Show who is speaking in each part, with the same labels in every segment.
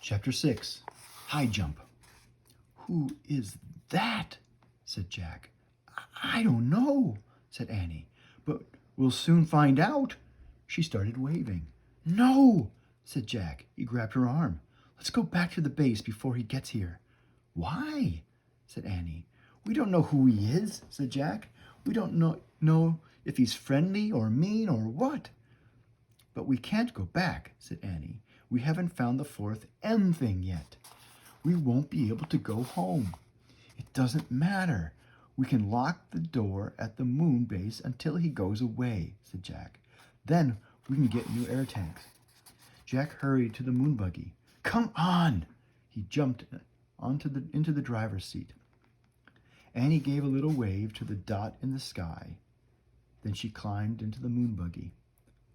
Speaker 1: Chapter 6, High Jump. "Who is that?" said Jack. "I don't know," said Annie, "but we'll soon find out." She started waving. "No," said Jack. He grabbed her arm. "Let's go back to the base before he gets here." "Why?" said Annie. "We don't know who he is," said Jack. "We don't know if he's friendly or mean or what." "But we can't go back," said Annie. "We haven't found the fourth M thing yet. We won't be able to go home." "It doesn't matter. We can lock the door at the moon base until he goes away," said Jack. "Then we can get new air tanks." Jack hurried to the moon buggy. "Come on!" He jumped into the driver's seat. Annie gave a little wave to the dot in the sky. Then she climbed into the moon buggy.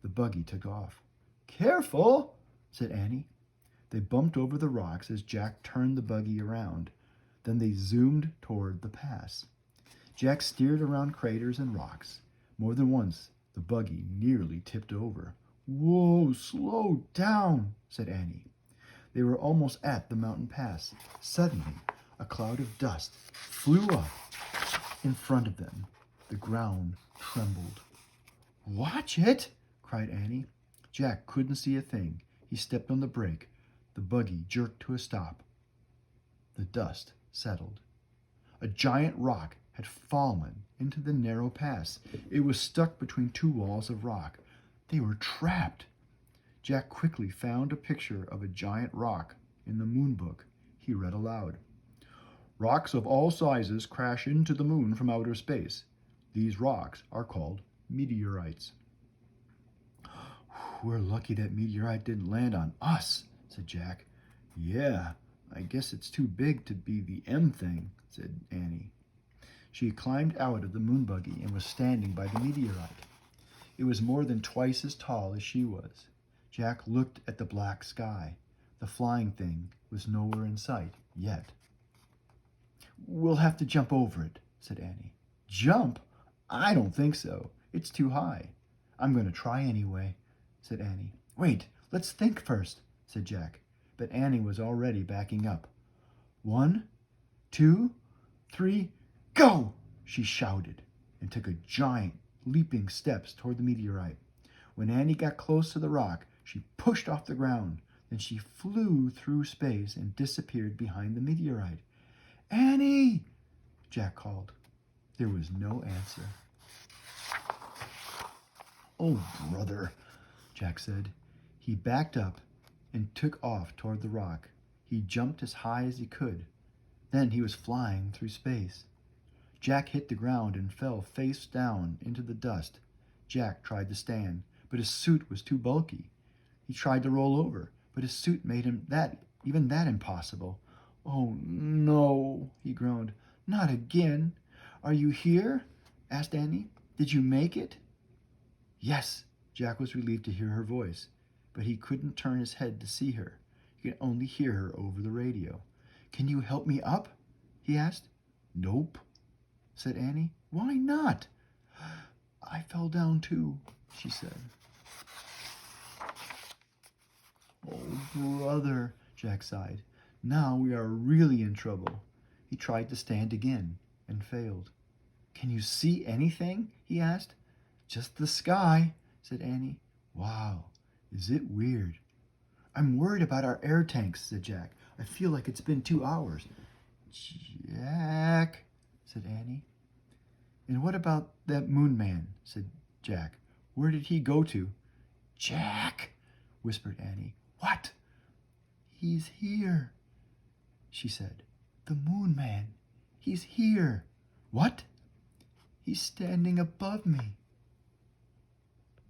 Speaker 1: The buggy took off. "Careful!" said Annie. They bumped over the rocks as Jack turned the buggy around. Then they zoomed toward the pass. Jack steered around craters and rocks. More than once, the buggy nearly tipped over. "Whoa, slow down," said Annie. They were almost at the mountain pass. Suddenly, a cloud of dust flew up in front of them. The ground trembled. "Watch it!" cried Annie. Jack couldn't see a thing. He stepped on the brake. The buggy jerked to a stop. The dust settled. A giant rock had fallen into the narrow pass. It was stuck between two walls of rock. They were trapped. Jack quickly found a picture of a giant rock in the moon book. He read aloud. "Rocks of all sizes crash into the moon from outer space. These rocks are called meteorites." "We're lucky that meteorite didn't land on us," said Jack. "Yeah, I guess it's too big to be the M thing," said Annie. She climbed out of the moon buggy and was standing by the meteorite. It was more than twice as tall as she was. Jack looked at the black sky. The flying thing was nowhere in sight yet. "We'll have to jump over it," said Annie. "Jump? I don't think so. It's too high." "I'm going to try anyway," said Annie. "Wait, let's think first," said Jack. But Annie was already backing up. "1, 2, 3, go!" she shouted, and took a giant leaping steps toward the meteorite. When Annie got close to the rock, she pushed off the ground. Then she flew through space and disappeared behind the meteorite. "Annie!" Jack called. There was no answer. "Oh, brother," Jack said. He backed up and took off toward the rock. He jumped as high as he could. Then he was flying through space. Jack hit the ground and fell face down into the dust. Jack tried to stand, but his suit was too bulky. He tried to roll over, but his suit made him even that impossible. "Oh, no," he groaned. "Not again." "Are you here?" asked Annie. "Did you make it?" "Yes." Jack was relieved to hear her voice, but he couldn't turn his head to see her. He could only hear her over the radio. "Can you help me up?" he asked. "Nope," said Annie. "Why not?" "I fell down too," she said. "Oh, brother," Jack sighed. "Now we are really in trouble." He tried to stand again and failed. "Can you see anything?" he asked. "Just the sky," said Annie. "Wow, is it weird?" "I'm worried about our air tanks," said Jack. "I feel like it's been 2 hours." "Jack," said Annie. "And what about that moon man?" said Jack. "Where did he go to?" "Jack," whispered Annie. "What?" "He's here," she said. "The moon man. He's here." "What?" "He's standing above me."